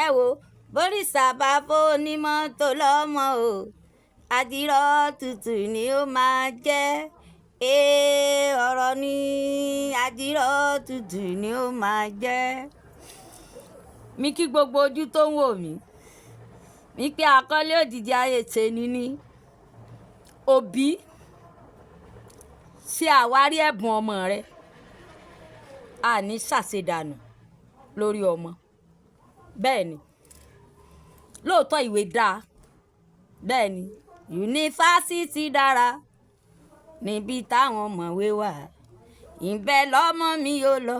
ẹ wo bóríṣà bá fónímọ́tò lọ́mọ o àdìrọ̀ tútù ni ó máa jẹ́ ọ̀rọ̀ ní àdìrọ̀ tútù ni ó máa jẹ́. mi kí gbogbo ojú tó ń wò mí mi pé àkọlé òjijì ayé tèmi ní òbí ṣe àwárí ẹ̀bùn ọmọ rẹ àní ṣàṣedànù lórí ọmọ. bẹ́ẹ̀ ni lóòótọ́ ìwé dáa, bẹ́ẹ̀ ni yunifásitì dára níbi táwọn ọ̀mọ̀wé wà, ìbẹ̀ lọ́mọ mi yóò lọ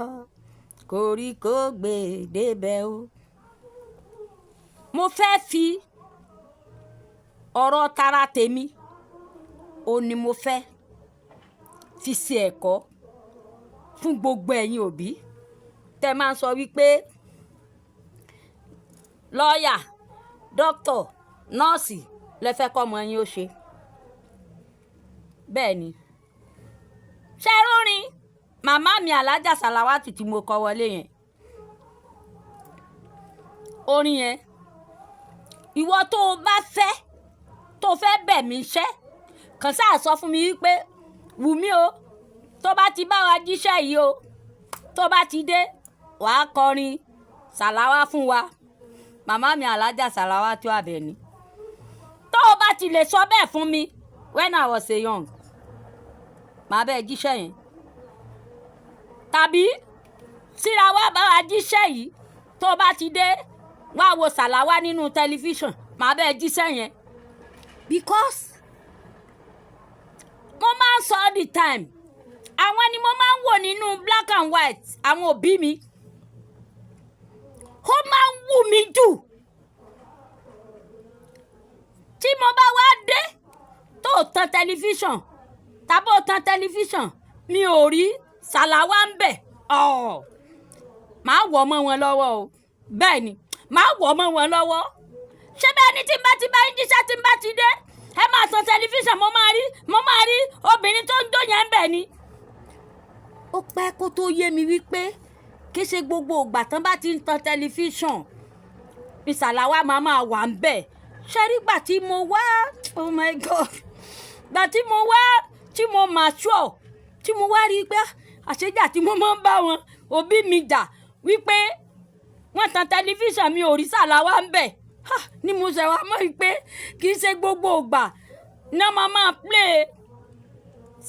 koríko gbé débẹ̀ o. mo fẹ́ fi ọ̀rọ̀ tara tèmi ò ní mo fẹ́ fi ṣe ẹ̀kọ́ fún gbogbo ẹ̀yin òbí tẹ́ máa ń sọ wípé lọ́ọ̀yà dókítà nọ́ọ̀sì lẹ́fẹ́ kọ́mọ yín ó ṣe. bẹ́ẹ̀ ni ṣe rúrin màmá mi alájà sàláwátì tí mo kọ wọlé yẹn, orin yẹn ìwọ tó o bá fẹ́ tó fẹ́ bẹ̀ mí ṣẹ́ kàn sáà sọ fún mi wípé Wùmí o tó bá ti bá wa jíṣẹ́ yìí o tó bá ti dé wàá kọrin sàláwá fún wa, màmá mi alájà Sàláwátù Àbẹ̀ní. tó o bá ti lè sọ bẹ́ẹ̀ fún mi when I was a young màá bẹ́ẹ̀ jíṣẹ́ yẹn, tàbí síra wá bá wa jíṣẹ́ yìí tó o bá ti dé wá wo sàláwá nínú tẹlifíṣàn màá bẹ́ẹ̀ jíṣẹ́ yẹn. because mo máa ń sọ all the time àwọn ni mo máa ń wò nínú black and white àwọn òbí mi ó máa ń wù mí jù tí mo bá wá dé tó tan tẹlifíṣàn tàbí ó tan tẹlifíṣàn mi ò rí sàláwá ń bẹ̀ máa wọ̀ mọ́ wọn lọ́wọ́ o. bẹ́ẹ̀ ni máa wọ̀ mọ́ wọn lọ́wọ́. ṣé bẹ́ẹ̀ ni tí n bá ti bá yín jíṣẹ́ tí n bá ti dé ẹ máa tan tẹlifíṣàn mo máa rí obìnrin tó ń jó yẹn ń bẹ̀ ni. ó pẹ́ kó tó yé mi wípé kí ṣe gbogbo ìgbà tán bá ti ń tan tẹlifíṣàn ní sàláwá máa wà ń bẹ̀. ṣé rí gbà tí mo wá oh my god gbà tí mo wá tí mo mature tí mo wá rí pé àṣejà tí mo máa ń bá wọn òbí mi jà wípé wọ́n tan tẹlifíṣàn mi ò rí sàláwá ń bẹ̀ ni mo ṣe wá mọ̀ wípé kì í ṣe gbogbo ìgbà náà máa play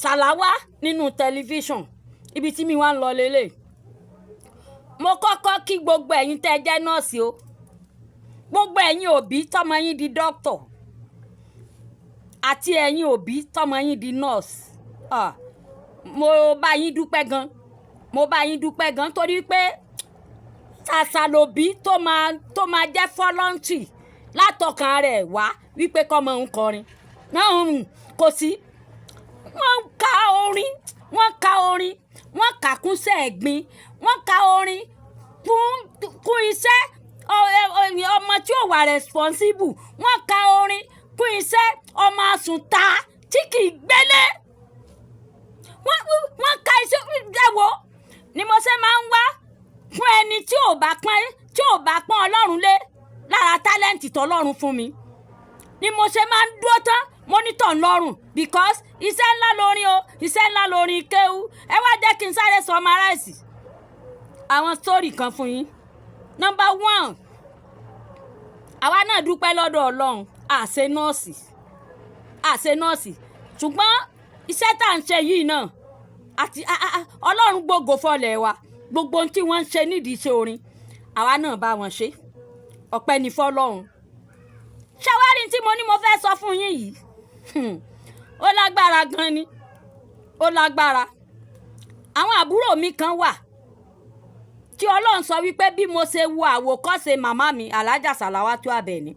sàláwá nínú tẹlifíṣàn. ibi tí mi wá ń lọ lélẹ̀ mo kọ́kọ́ kí gbogbo ẹ̀yin tẹ́ jẹ́ nọ́ọ̀sì o, gbogbo ẹ̀yin òbí tọ́mọ yín di dókítọ̀ àti ẹ̀yin òbí tọ́mọ yín di nọ́ọ̀sì. mo bá yín dúpẹ́ gan torí pé ṣàṣà lòbí tó máa jẹ́ fọ́lọ́ǹtì látọkàn rẹ̀ wá wípé kọ́mọ ń kọrin kò sí. wọ́n ka orin wọ́n kà kúnṣẹ́ ẹ̀gbin, wọ́n ka orin kún iṣẹ́ ọmọ tí ò wà responsible, wọ́n ka orin kún iṣẹ́ ọmọ àsùntà tí kì í gbélé. wọ́n ka iṣẹ́ ẹ̀wọ̀ ni mo ṣe máa ń wá fún ẹni tí ò bá pọ́n Ọlọ́run lé lára tálẹ́ǹtì tọ́lọ́run fún mi ni mo ṣe máa ń dúró tán mọ́nítọ̀ ńlọ́rùn because iṣẹ́ ńlá lórin o iṣẹ́ ńlá lórin kéwú. ẹ wá jẹ́ kí n sáré summarize àwọn story kan fún yín. number one, àwa náà dúpẹ́ lọ́dọ̀ Ọlọ́run àṣẹ nọ́ọ̀sì ṣùgbọ́n iṣẹ́ tá à ń ṣe yìí náà àti Ọlọ́run gbogbo fọlẹ̀ wa gbogbo ohun tí wọ́n ń ṣe nídìí iṣẹ́ orin àwa náà bá wọn ṣe ọpẹ́ ní fọlọ́run. ṣàwárí tí mo ní mo fẹ́ sọ fún yín yìí ó lágbára gan ni ó lágbára. àwọn àbúrò mi kan wà tí Ọlọ́run sọ wípé bí mo ṣe wo àwòkọ́ṣe màmá mi alájà Sàláwátù Àbẹ̀ní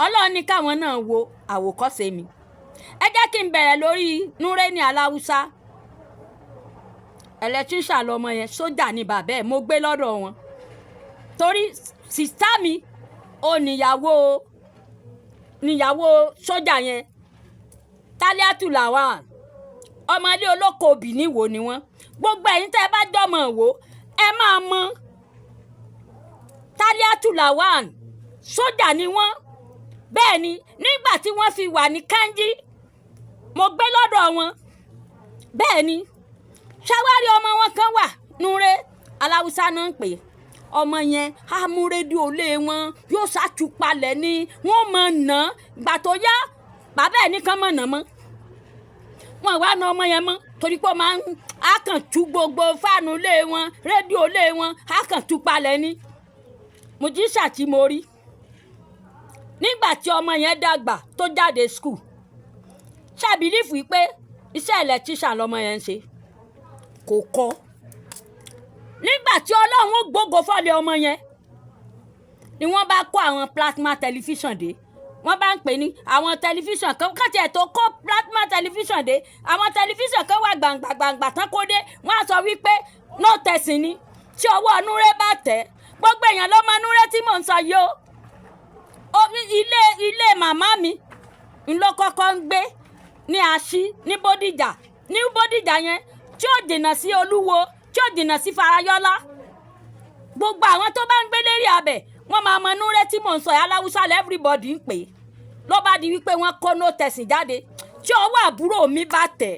Ọlọ́run ní káwọn náà wo àwòkọ́ṣe mi. ẹ jẹ́ kí n bẹ̀rẹ̀ lórí Núrẹ́nì Aláwùsá ẹlẹ́tíríṣà lọmọ yẹn, sójà ni bàbá ẹ̀, mo gbé lọ́dọ̀ wọn torí sìstá mi ó níyàwó sójà yẹn Tálíátù Làwán ọmọdé olóko òbí níwò ni wọ́n. gbogbo ẹ̀yin tẹ́ ẹ bá jọmọ wò ẹ máa mọ Saliatu Lawan sójà ni wọ́n bẹ́ẹ̀ ni nígbà tí wọ́n fi wà ní Kanji mo gbé lọ́dọ̀ wọn bẹ́ẹ̀ ni ṣàwárí ọmọ wọn kan wà Nure aláwùsá náà ń pè ọmọ yẹn á mú rédíò lé wọn yóò ṣàtúpalẹ̀ ni wọ́n mọ̀ ná gbà tó yá bàbá ẹ̀ nìkan mọ̀ ná mọ́ wọn wá na ọmọ yẹn mọ́ torí pé ó máa ń á kàn tú gbogbo fáànù lé wọn rédíò lé wọn á kàn tú palẹ̀ ni Mùjísà tí mo rí nígbà tí ọmọ yẹn dàgbà tó jáde skul ṣàbílífù pé iṣẹ́ electrician lọmọ yẹn ń ṣe kò kọ́ nígbà tí Ọlọ́run gbógo fọ́lẹ̀ ọmọ yẹn ni wọ́n bá kó àwọn plasma television dé wọ́n bá ń pè ní àwọn tẹlifíṣàn kan káàtì ẹ̀ tó kó plasma television dé àwọn tẹlifíṣàn kan wà gbàǹgbàǹgbà tán kó dé wọ́n á sọ wípé no tẹ̀sìn ni tí ọwọ́ Nure bá tẹ̀ gbogbo èèyàn ló mọ Nure tí mò ń sọ yìí o ilé màmá mi ńlọ kọ́kọ́ ń gbé ní Aṣí ní Bódìjà yẹn tí ó dènà sí Olúwo tí ó dènà sí Farayọlá gbogbo àwọn tó bá ń gbé lérí abẹ wọ́n máa mọ Nure tí mò ń sọ aláwùsá everybody ń pè ló bá di wípé wọ́n kó no tẹ̀sìn jáde tí ọwọ́ àbúrò mi bá tẹ̀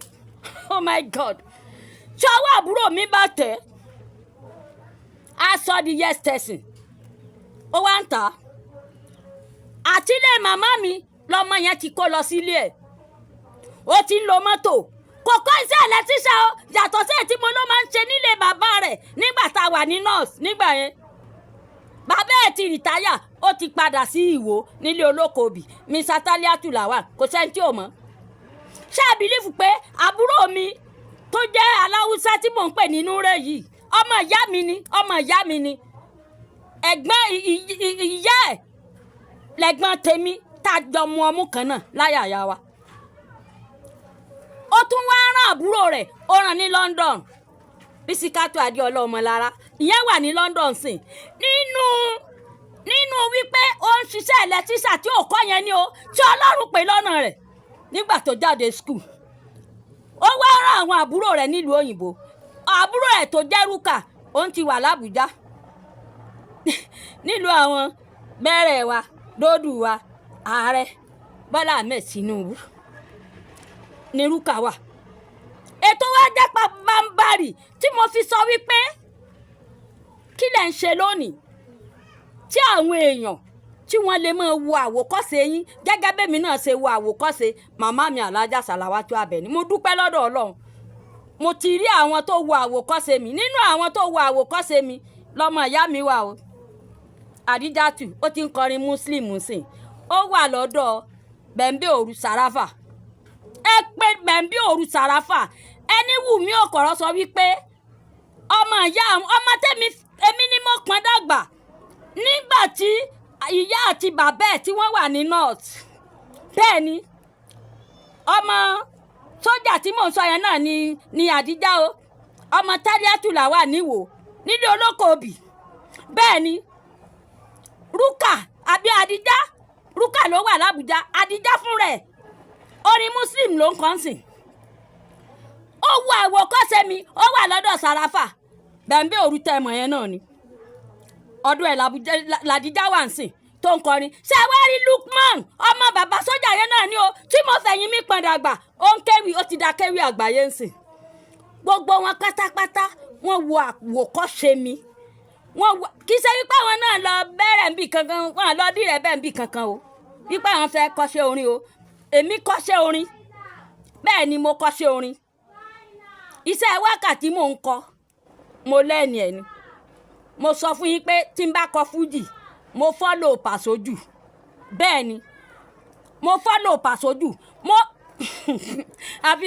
oh my God tí ọwọ́ àbúrò mi bá tẹ̀ á sọ di yes tẹ̀sìn ó wá ń tà á àtìlẹ́ màmá mi lọ́mọ yẹn ti kó lọ sílé ẹ̀ ó ti ń lo mọ́tò kò kọ́ iṣẹ́ ẹlẹ́tíṣà o yàtọ̀ sí ètí mo ló máa ń ṣe nílé bàbá rẹ̀ nígbà tá a wà ní nọ́ọ̀sì nígbà yẹn bàbá ẹ̀ ti rìtáyà ó ti padà sí Ìwó nílé Olókoòbí Mr. Saliatu Lawan kò sẹ́ni tí ò mọ̀ ṣé ẹ bìlífù pé àbúrò mi tó jẹ́ aláwùsá tí mò ń pè ní Nure yìí ọmọ ìyá mi ni ẹ̀gbọ́n ìyá ẹ̀ lẹ́gbọ́n tèmi tá a jọ mu ọmú kan náà láyàyà wa ó tún wá rán àbúrò rẹ̀ ó rán ní London Bísíkátù Adéọlá Ọmọlára ìyẹn wà ní London sìn nínú wípé ó ń ṣiṣẹ́ ẹlẹ́tíṣà tí ò kọ́ yẹn ni o tí Ọlọ́run pè lọ́nà rẹ̀ nígbà tó jáde skul ó wá rán àwọn àbúrò rẹ̀ nílùú òyìnbó àbúrò ẹ̀ tó jẹ́ Rúkà òun ti wà l'Ábùjá nílùú àwọn bẹ́rẹ̀ wa dódù wa ààrẹ Bọ́lá Ahmed Tinubu ní Rúkà wà ètò wa jápa bámbárì tí mo fi sọ wípé kí lẹ̀ ń ṣe lónìí tí àwọn èèyàn tí wọ́n lè máa wo àwòkọ́ṣe yín gẹ́gẹ́ bẹ́mi náà ṣe wo àwòkọ́ṣe màmá mi Alájà Sàláwátù Àbẹ̀ní mo dúpẹ́ lọ́dọ̀ Ọlọ́run mo ti rí àwọn tó wo àwòkọ́ṣe mi nínú àwọn tó wo àwòkọ́ṣe mi lọ́mọ ìyá mi wà o Àdíjàtù ó ti ń kọrin Muslim sìn ó wà lọ́dọ̀ Bẹ̀m̀bẹ̀ Òru Sàráfà ẹ pé Bẹ̀m̀bẹ̀ Òru Sàráfà ẹni Wùmí Òkọ̀rọ̀ sọ wípé ọmọ ìyá ọmọ èmi ni mo pọ́n dàgbà nígbà tí ìyá àti bàbá ẹ̀ tí wọ́n wà ní north bẹ́ẹ̀ ni ọmọ sójà tí mò ń sọ yẹn náà ni Àdíjà o ọmọ Saliatu Lawan níwò nílé Olókoòbí bẹ́ẹ̀ ni Rúkà àbí Àdíjà Rúkà ló wà l'Ábùjá Àdíjà fún rẹ̀ orin Muslim ló ń kàn sìn ó wo àwòkọ́ṣe mi ó wà lọ́dọ̀ Sàráfà Bẹ̀m̀bẹ̀ Òru tẹ̀mọ̀ yẹn náà ni ọdún ẹ̀ l'Àdíjà wà ń sìn tó ń kọrin ṣé wá rí Lukman ọmọ bàbá sójà yẹn náà ni o tí mo fẹ̀yìn mi pọn dàgbà ó ń kéwì ó ti da kéwì àgbáyé ń sìn gbogbo wọn pátápátá wọn wo àwòkọ́ṣe mi wọn kì í ṣe wípé àwọn náà lọ bẹ̀rẹ̀ nbí kankan wọn lọ dìrẹ̀ bẹ́ẹ̀ nbí kankan o wípé àwọn fẹ́ kọ́ṣẹ́ orin o èmi kọ́ṣẹ́ orin bẹ́ẹ̀ ni mo kọ́ṣẹ́ orin iṣẹ́ wákàtí mò ń kọ mo lẹ́ni ẹ̀ ni mo sọ fún yín pé tí n bá kọ fújì mo fọ́lò Pàṣójù bẹ́ẹ̀ ni mo fọ́lò Pàṣójù mo àfi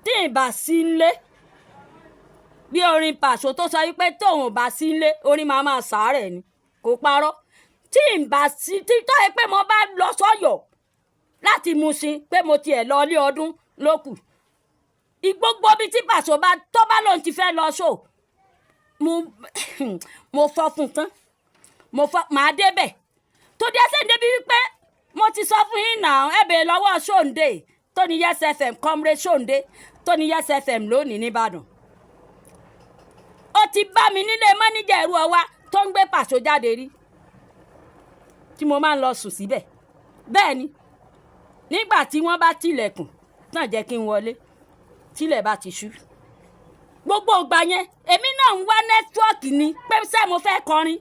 tí n bá sí nlé bí orin Pàṣó tó sọ wípé tóun ò bá sí nlé orin máa sàárẹ̀ ni kò parọ́ tí n bá sí tí tó yẹ pé mo bá lọ sọ́yọ̀ láti Mùṣín pé mo tiẹ̀ lọ ilé ọdún lókù ìgbógbó bíi tí Pàṣó bá tó bá lóun ti fẹ́ lọ ṣó mo fọ́ fún tán màá débẹ̀ tó dé ṣe débi wípé mo ti sọ fún yín náà ẹ bèè lọ́wọ́ Ṣóǹdé tó ní Yes FM comrade Ṣóǹdé tó ní Yes FM lónìí nìbàdàn ó ti bá mi nílé mọ́níjà ẹ̀rú ọwá tó ń gbé pàṣọ jáde rí tí mo máa ń lọ sùn síbẹ̀. Bẹ́ẹ̀ ni nígbà tí wọ́n bá tilẹ̀kùn náà jẹ́ kí n wọlé tílẹ̀ bá ti ṣú. Gbogbo ìgbà yẹn èmi náà ń wá nẹ́tíwọ́ọ̀kì ni pé ṣé mo fẹ́ kọrin.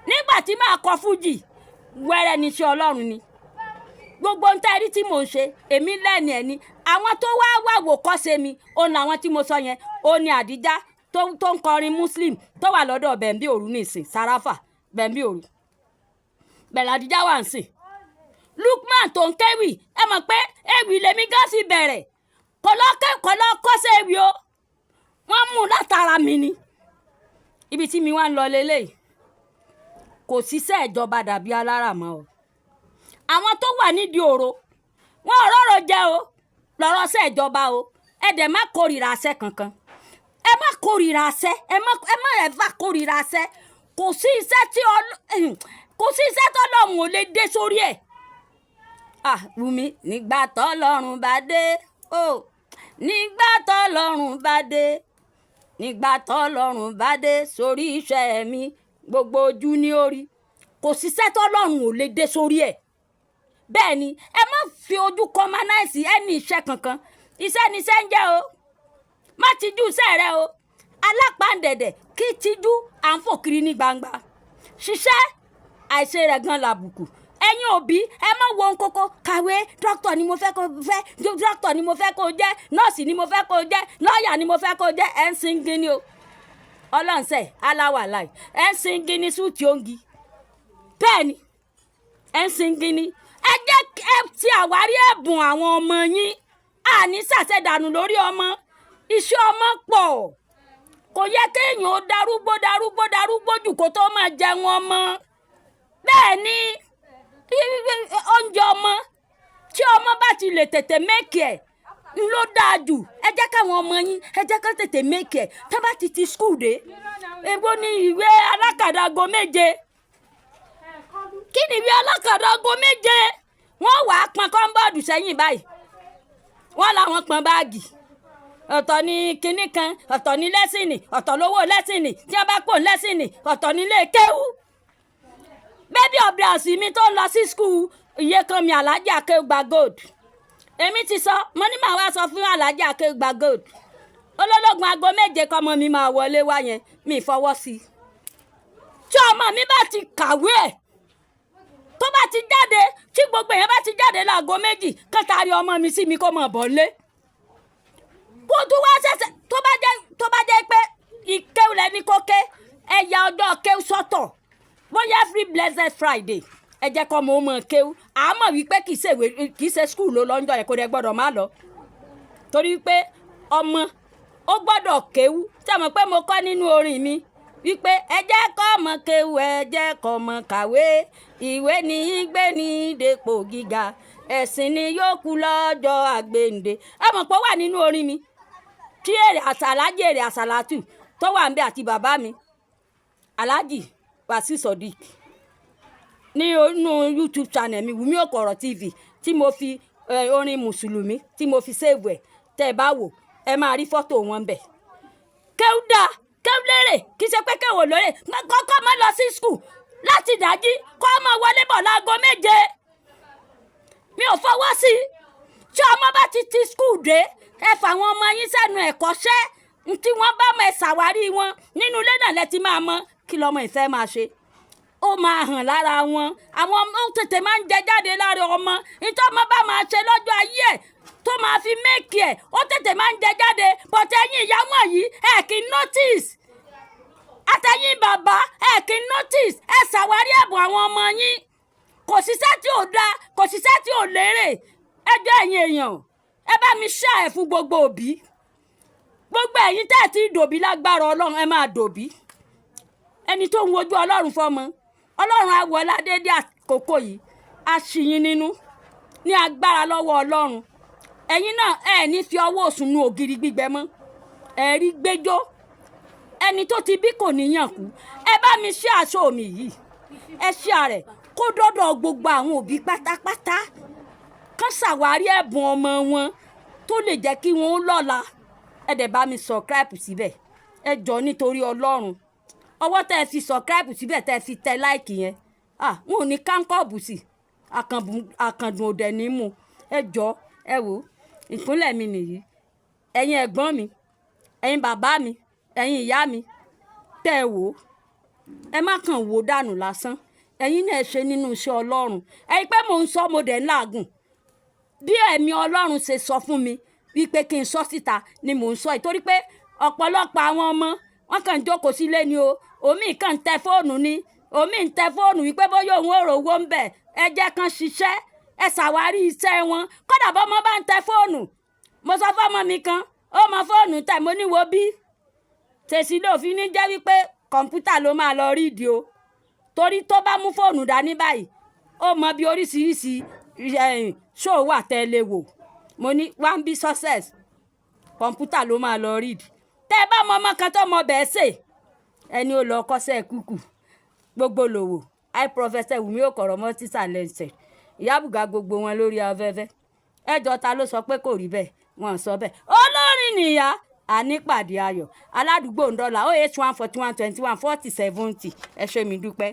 Nígbà tí màá kọ fújì wẹ́rẹ́ níṣẹ́ Ọlọ́run ni. Gbogbo ń tẹ́rí tí mò ń ṣe èmi lẹ́ni ẹ̀ ni. Àwọn tó wá wò kọ́ṣe mi òun làwọn tí mo sọ yẹn ó ní Àdíjá tó ń kọrin Muslim tó wà lọ́dọ̀ Bẹ̀m̀bí Òru nìsín Sàráfà Bẹ̀m̀bí Òru. Bẹ̀rẹ̀ Àdíjá wà ń sìn. Lukman tó ń kéwì ẹ mọ̀ pé ewì lèmi gán sì bẹ̀rẹ̀ kò lọ kọ́ṣẹ́ ewì o wọ́n mú látara mi ni. Ibi tí mi wá ń lọ lélẹ́yìí kò síṣẹ́ ìjọba dàbí alára mọ́ o. Àwọn tó wà nídìí òro wọn ò rọ́rọ̀ jẹ́ o lọ́rọ̀ ṣẹ́ ìjọba o. Ẹ dẹ̀ má kórìíra aṣẹ́ kankan. Ẹ má kórìíra aṣẹ́ ẹ má ẹ̀fà kórìíra aṣẹ́. Kò sí iṣẹ́ tọ́lọ́run ò lè dé sórí ẹ̀. Wùmí nígbà tọ́lọ́run bá dé o nígbà tọ́lọ́run bá dé nígbà tọ́lọ́run bá dé sórí iṣẹ́ mi gbogbo ojú ní orí. Kò síṣẹ́ tọ́lọ́run ò lè dé sórí ẹ̀. Bẹ́ẹ̀ ni ẹ má fi ojú kọmanáìsì ẹni iṣẹ́ kankan. Iṣẹ́ ni iṣẹ́ ń jẹ́ o. Má tijú iṣẹ́ rẹ o. Alápàǹdẹ̀dẹ̀ kí tijú à ń fò kiri ní gbangba. Ṣiṣẹ́ àìṣe rẹ̀ gan làbùkù. Ẹ̀yin òbí ẹ má wo nkókó kàwé dókítà ni mo fẹ́ kó fẹ́ dókítà ni mo fẹ́ kó jẹ́ nọ́ọ̀sì ni mo fẹ́ kó jẹ́ lọ́ọ̀yà ni mo fẹ́ kó jẹ́ ẹ̀ ń sin gíní o. Ọlọ́nsẹ̀ aláwàláì ẹ̀ ń sin gíní súùtì òǹgì. Bẹ́ẹ̀ ni ẹ̀ ń sin gíní. Ẹ jẹ́ ẹ ti àwárí ẹ̀bùn àwọn ọmọ yín. Àní ṣàṣẹ̀dànù lórí ọmọ. Iṣẹ́ ọmọ pọ̀. Kò yẹ kéèyàn ó darúgbó jù kó tó máa jẹun ọmọ. Bẹ́ẹ̀ ni oúnjẹ ọmọ tí ọmọ bá ti lè tètè méèkì ẹ̀ ló dáa jù. Ẹ jẹ́ káwọn ọmọ yín ẹ jẹ́ ká tètè méèkì ẹ̀ tá bá ti skul dé. Èwo ni ìwé alákàdàgo 7? Kí ni ìwé alákàdàgo 7? Wọ́n wà á pọn kọ́ńbọ́ọ̀dù sẹ́yìn báyìí. Wọ́n làwọn pọn báàgì. Ọ̀tọ̀ ni kinní kan ọ̀tọ̀ ni lẹ́sìnì ọ̀tọ̀ lówó lẹ́sìnì tí wọ́n bá pò lẹ́sìnì ọ̀tọ̀ nílé kéwú. Bébí ọ̀bẹ àsì mi tó ń lọ sí skul iye kan mi Alhaji Akeugba Gold. Èmi ti sọ mo ní màá wá sọ fún Alhaji Akeugba Gold. Olólógun aago 7 kọ́mọ mi máa wọlé wá yẹn mi fọwọ́ sí i. Tí ọmọ mi bá ti kàwé ẹ̀ tó bá ti jáde tí gbogbo èèyàn bá ti jáde láago 2 kán taari ọmọ mi sí mi kó mọ̀ bọ́ lé. Kó tún wá ṣẹ̀ṣẹ̀ tó bá jẹ́ pé ìkéwù lẹ́ni kó ké ẹ̀yà ọjọ́ kéwù sọ́tọ̀ bóyá every blessed Friday ẹ jẹ́ kọ́ mọ́ ọmọ kéwù àmọ́ wípé kì í ṣe skul ló lọ́njọ́ yẹn kó dẹ gbọ́dọ̀ má lọ torí pé ọmọ ó gbọ́dọ̀ kéwù tí a mọ̀ pé mo kọ́ nínú orin mi wípé ẹ jẹ́ kọ́ ọmọ kéwù ẹ jẹ́ kọ́ ọmọ kàwé ìwé ní í gbé ní dépò gíga ẹ̀sìn ni yóò kú lọ́jọ́ àgbéǹde ẹ mọ̀ pé ó wà nínú orin mi tí èrè àsàlájì èrè àsàlátù tó wà ń bẹ àti bàbá mi Alhaji Wasiu Sodiq ní inú YouTube channel mi Wùmí Òkòrò TV tí mo fi orin mùsùlùmí tí mo fi save ẹ̀ tẹ́ ẹ bá wò ẹ máa rí fọ́tò wọn bẹ̀. Kéwúdà kéwúlérè kì í ṣe pé kéwò lóore kọ́kọ́ máa lọ sí skul láti dájí kọ́ ọmọ wọlé bọ̀ láago 7 mi ò fọwọ́ sí i tí ọmọ bá ti skul dé ẹ fà àwọn ọmọ yín sẹ́nu ẹ̀kọ́ṣẹ́ tí wọ́n bá mọ ẹ ṣàwárí wọn nínú ilé náà lẹ ti máa mọ kí lọmọ ìfẹ́ máa ṣe ó máa hàn lára wọn àwọn ọmọ tètè máa ń jẹ jáde lára ọmọ nítorí ọmọ bá máa ṣe lọ́jọ́ ayé ẹ̀ tó máa fi méèkì ẹ̀ ó tètè máa ń jẹ jáde bọ̀tẹ́ ẹ̀yin ìyá wọ̀nyí ẹ̀ kì í notice àtẹ̀yìn bàbá ẹ̀ kì í notice ẹ̀ ṣàwárí ẹ̀bùn àwọn ọmọ yín kò síṣẹ́ tí ò dáa kò síṣẹ́ tí ò lérè ẹjọ́ ẹ̀yin èèyàn ẹ bá mi ṣá ẹ̀ fún gbogbo òbí gbogbo ẹ̀yin tẹ́ ẹ̀ ti dòbí lágbára Ọlọ́run ẹ máa dòbí ẹni tó ń wojú Ọlọ́run fọmọ Ọlọ́run á wọlá déédéé àkókò yìí á ṣì yín nínú ní agbára lọ́wọ́ Ọlọ́run ẹ̀yin náà ẹ̀ ní fi ọwọ́ òsùn nu ògiri gbígbẹ mọ́ ẹ̀ rí gbẹ́jọ́ ẹni tó ti bí kò níyàn kú ẹ bá mi ṣe aṣọ mi yìí ẹ ṣe rẹ̀ kó dọ́dọ̀ gbogbo àwọn òbí pátápátá kán ṣàwárí ẹ̀bùn ọmọ wọn tó lè jẹ́ kí wọ́n lọ́la ẹ dẹ̀ bá mi subscribe síbẹ̀ ẹ jọ̀ọ́ nítorí Ọlọ́run ọwọ́ tẹ́ ẹ fi subscribe síbẹ̀ tẹ́ ẹ fi tẹ like yẹn wọn ò ní kánkọ́ọ̀bù sí àkàndùn òdẹ ní mú ẹ jọ ẹ wò ìpínlẹ̀ mi nìyí ẹ̀yin ẹ̀gbọ́n mi ẹ̀yin bàbá mi ẹ̀yin ìyá mi tẹ́ ẹ wò ẹ má kàn wò dànù lásán ẹ̀yin náà ṣe nínú iṣẹ́ Ọlọ́run ẹ̀yin pé mò ń sọ mo dẹ̀ ń làágùn bí ẹ̀mí Ọlọ́run ṣe sọ fún mi wípé kí n sọ síta ni mò ń sọ ìtorí pé ọ̀pọ̀lọpọ̀ àwọn ọmọ wọn kàn jókòó sílé ni o omi kàn ń tẹ fóònù ni omi ń tẹ fóònù wípé bóyá òun ò rówó ń bẹ̀ ẹ jẹ́ kan ṣiṣẹ́ ẹ ṣàwárí iṣẹ́ wọn kódà bọ́mọ bá ń tẹ fóònù mo sọ fọ́mọ mi kan ó mọ fóònù tẹ̀ mo ní wo bí tèsí lòfin ní jẹ́ wípé kọ̀ǹpútà ló máa lọ rí ìdí o torí tó bá mú fóònù dání báyìí ó mọ bí oríṣiríṣi ṣó wà tẹ́lẹ̀ wò mo ní one be success kọ̀ǹpútà ló máa lọ rí ìdí tẹ́ ẹ bá mọ ọmọ kan tó mọ bẹ́ẹ̀ sè ẹni ó lọ kọ́sẹ́ kúkú gbogbo lòwò Professor Wùmí Òkọ̀rọ̀ multi-talented Ìyá Bùgá gbogbo wọn lórí afẹ́fẹ́ ẹjọ́ ta ló sọ pé kò rí bẹ́ẹ̀ wọ́n sọ bẹ́ẹ̀ olórin nìyá ànípàdé ayọ̀ aládùúgbò ń dọ́là 08141214070 ẹ ṣé mi dúpẹ́.